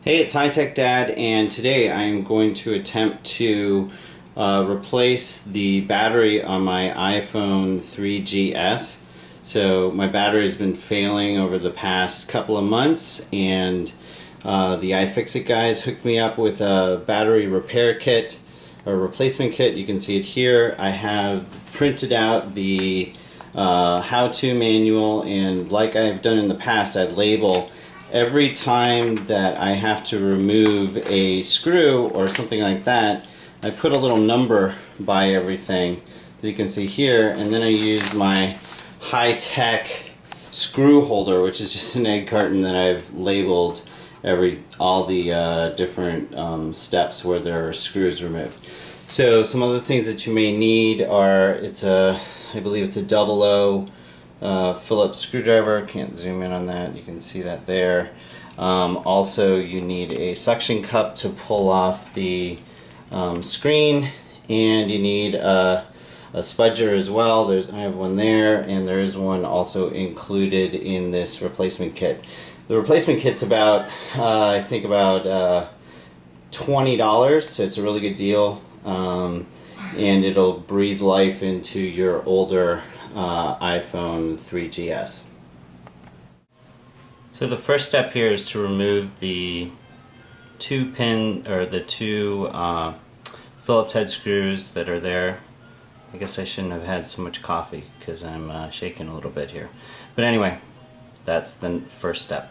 Hey, it's HighTechDad, and today I am going to attempt to replace the battery on my iPhone 3GS. So my battery has been failing over the past couple of months, and the iFixit guys hooked me up with a battery repair kit or replacement kit. You can see it here. I have printed out the how-to manual, and like I've done in the past, I label every time that I have to remove a screw or something like that. I put a little number by everything, as you can see here, and then I use my high-tech screw holder, which is just an egg carton that I've labeled all the different steps where there are screws removed. So some other things that you may need are, I believe it's a 00 Phillips screwdriver. Can't zoom in on that, you can see that there. Also, you need a suction cup to pull off the screen, and you need a spudger as well. I have one there, and there is one also included in this replacement kit. The replacement kit's about, I think about $20, so it's a really good deal, and it'll breathe life into your older iPhone 3GS. So the first step here is to remove the two Phillips head screws that are there. I guess I shouldn't have had so much coffee because I'm shaking a little bit here. But anyway, that's the first step.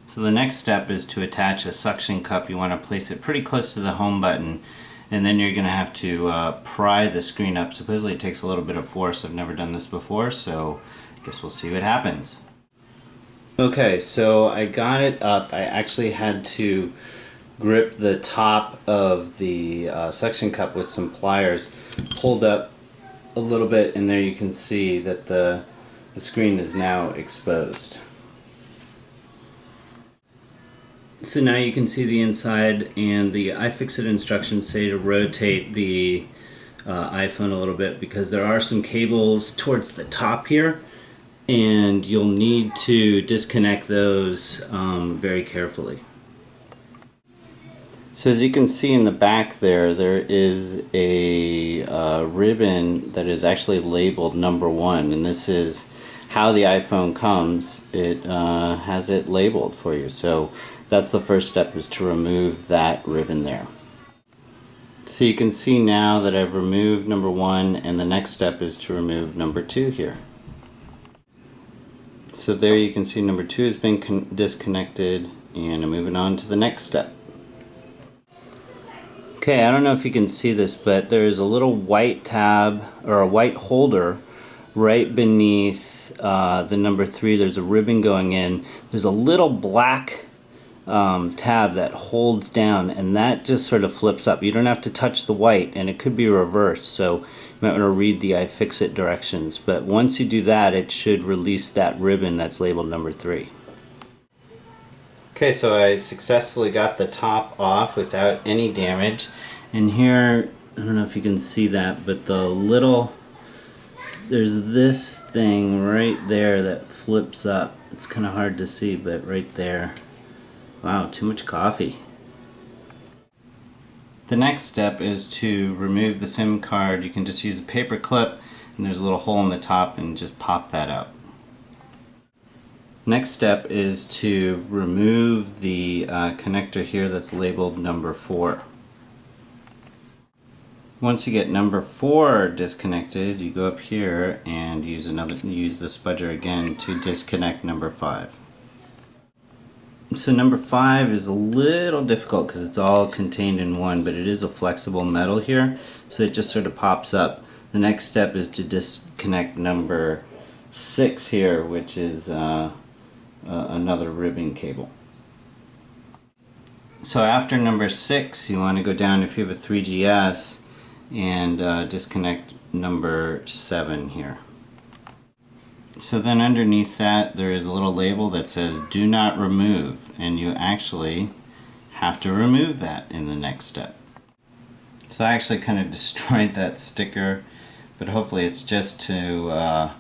So the next step is to attach a suction cup. You want to place it pretty close to the home button, and then you're going to have to pry the screen up. Supposedly it takes a little bit of force. I've never done this before, so I guess we'll see what happens. Okay, so I got it up. I actually had to grip the top of the suction cup with some pliers, pulled up a little bit, and there you can see that the screen is now exposed. So now you can see the inside, and the iFixit instructions say to rotate the iPhone a little bit because there are some cables towards the top here, and you'll need to disconnect those very carefully. So as you can see in the back there is a ribbon that is actually labeled number 1, and this is how the iPhone comes. It has it labeled for you. So that's the first step, is to remove that ribbon there. So you can see now that I've removed number 1, and the next step is to remove number 2 here. So there you can see number 2 has been disconnected, and I'm moving on to the next step. Okay, I don't know if you can see this, but there is a little white tab or a white holder right beneath the number 3. There's a ribbon going in. There's a little black tab that holds down, and that just sort of flips up. You don't have to touch the white, and it could be reversed, so you might want to read the iFixit directions. But once you do that, it should release that ribbon that's labeled number 3. Okay, so I successfully got the top off without any damage. And here, I don't know if you can see that, but there's this thing right there that flips up. It's kind of hard to see, but right there. Wow, too much coffee. The next step is to remove the SIM card. You can just use a paper clip, and there's a little hole in the top, and just pop that out. Next step is to remove the connector here that's labeled number 4. Once you get number 4 disconnected, you go up here and use the spudger again to disconnect number 5. So number 5 is a little difficult because it's all contained in one, but it is a flexible metal here, so it just sort of pops up. The next step is to disconnect number 6 here, which is another ribbon cable. So after number 6, you want to go down, if you have a 3GS, and disconnect number 7 here. So then underneath that there is a little label that says do not remove, and you actually have to remove that in the next step. So I actually kind of destroyed that sticker, but hopefully it's just to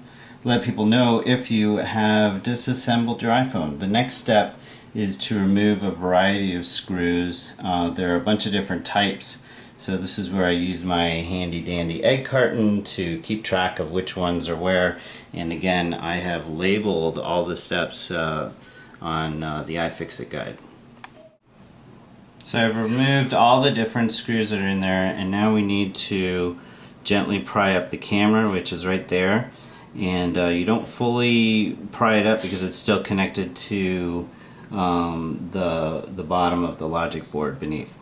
let people know if you have disassembled your iPhone. The next step is to remove a variety of screws. There are a bunch of different types, so this is where I use my handy dandy egg carton to keep track of which ones are where. And again, I have labeled all the steps on the iFixit guide. So I've removed all the different screws that are in there, and now we need to gently pry up the camera, which is right there. And you don't fully pry it up because it's still connected to the bottom of the logic board beneath.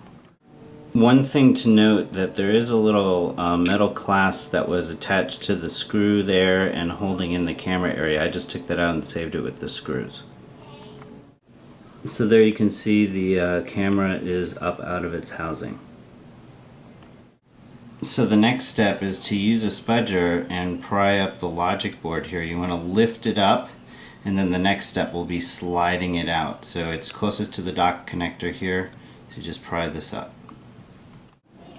One thing to note, that there is a little metal clasp that was attached to the screw there and holding in the camera area. I just took that out and saved it with the screws. So there you can see the camera is up out of its housing. So the next step is to use a spudger and pry up the logic board here. You want to lift it up, and then the next step will be sliding it out. So it's closest to the dock connector here, so you just pry this up.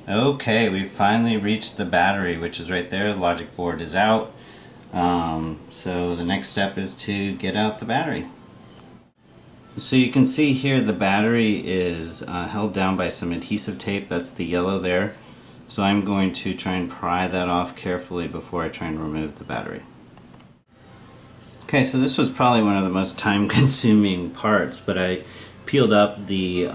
Okay, we've finally reached the battery, which is right there. The logic board is out. So the next step is to get out the battery. So you can see here the battery is held down by some adhesive tape. That's the yellow there. So I'm going to try and pry that off carefully before I try and remove the battery. Okay, so this was probably one of the most time-consuming parts, but I peeled up the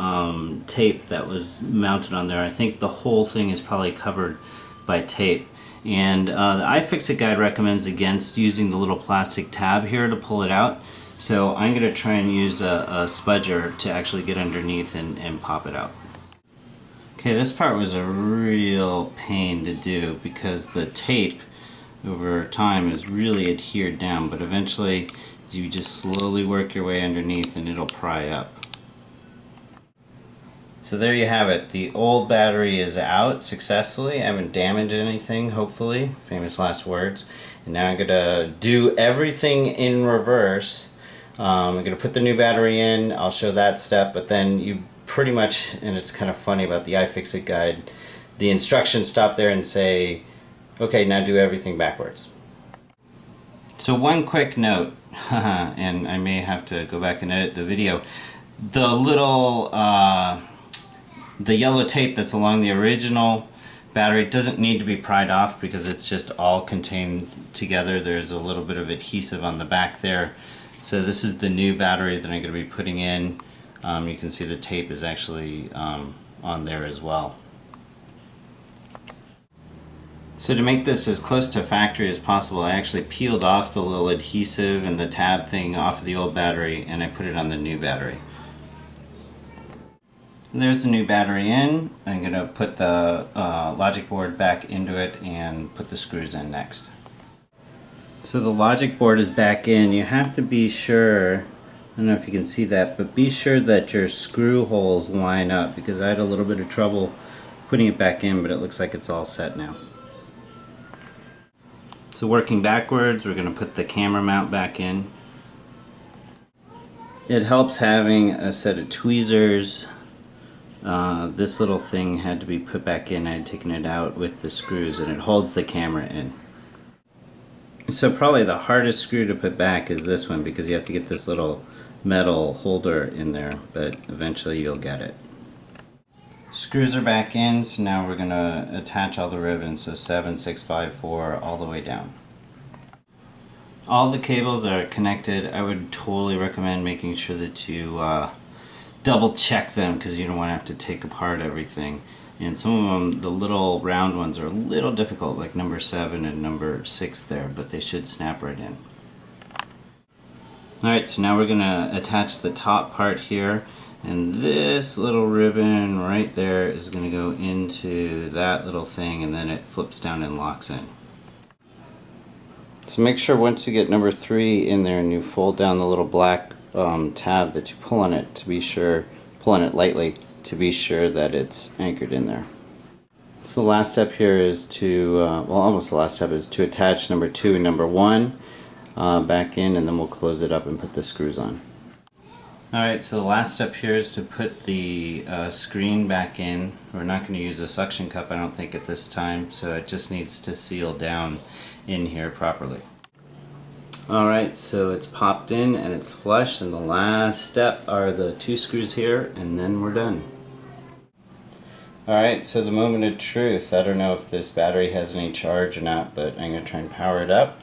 tape that was mounted on there. I think the whole thing is probably covered by tape. And the iFixit guide recommends against using the little plastic tab here to pull it out. So I'm going to try and use a spudger to actually get underneath and pop it out. Okay, this part was a real pain to do because the tape over time is really adhered down, but eventually you just slowly work your way underneath and it'll pry up. So there you have it. The old battery is out successfully. I haven't damaged anything, hopefully. Famous last words. And now I'm going to do everything in reverse. I'm going to put the new battery in, I'll show that step, but then you pretty much, and it's kind of funny about the iFixit guide, the instructions stop there and say, okay, now do everything backwards. So one quick note, and I may have to go back and edit the video, the little, the yellow tape that's along the original battery doesn't need to be pried off because it's just all contained together. There's a little bit of adhesive on the back there. So this is the new battery that I'm going to be putting in. You can see the tape is actually on there as well. So to make this as close to factory as possible, I actually peeled off the little adhesive and the tab thing off of the old battery and I put it on the new battery. And there's the new battery in. I'm going to put the logic board back into it and put the screws in next. So the logic board is back in. You have to be sure, I don't know if you can see that, but be sure that your screw holes line up because I had a little bit of trouble putting it back in, but it looks like it's all set now. So working backwards, we're going to put the camera mount back in. It helps having a set of tweezers. This little thing had to be put back in. I had taken it out with the screws and it holds the camera in. So probably the hardest screw to put back is this one because you have to get this little metal holder in there, but eventually you'll get it. Screws are back in, so now we're going to attach all the ribbons, so 7, 6, 5, 4, all the way down. All the cables are connected. I would totally recommend making sure that you double check them because you don't want to have to take apart everything. And some of them, the little round ones, are a little difficult, like number 7 and number 6 there, but they should snap right in. Alright, so now we're going to attach the top part here, and this little ribbon right there is going to go into that little thing, and then it flips down and locks in. So make sure once you get number 3 in there and you fold down the little black tab that you pull on it to be sure, pull on it lightly, to be sure that it's anchored in there. So the last step here is to, well, almost the last step is to attach number 2 and number 1 back in, and then we'll close it up and put the screws on. Alright, so the last step here is to put the screen back in. We're not going to use a suction cup, I don't think, at this time, so it just needs to seal down in here properly. Alright, so it's popped in and it's flush, and the last step are the 2 screws here, and then we're done. Alright, so the moment of truth. I don't know if this battery has any charge or not, but I'm going to try and power it up.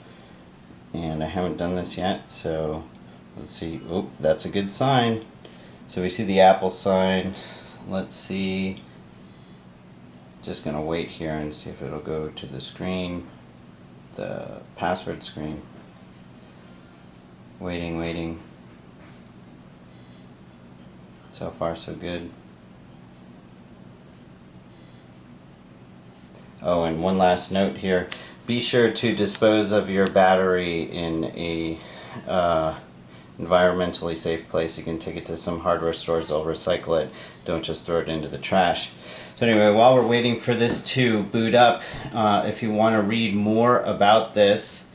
And I haven't done this yet, so let's see. Oh, that's a good sign. So we see the Apple sign. Let's see. Just gonna wait here and see if it'll go to the screen, the password screen. Waiting. So far so good. Oh, and one last note here. Be sure to dispose of your battery in a environmentally safe place. You can take it to some hardware stores, they'll recycle it. Don't just throw it into the trash. So anyway, while we're waiting for this to boot up, if you want to read more about this,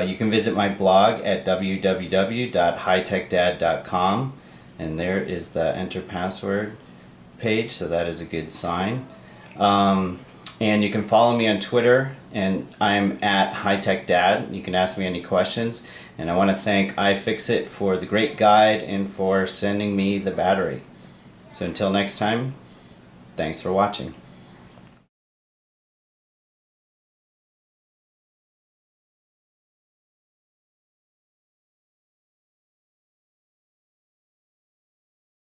you can visit my blog at www.hightechdad.com, and there is the enter password page, so that is a good sign. And you can follow me on Twitter, and I'm at HighTechDad. You can ask me any questions. And I want to thank iFixit for the great guide and for sending me the battery. So until next time, thanks for watching.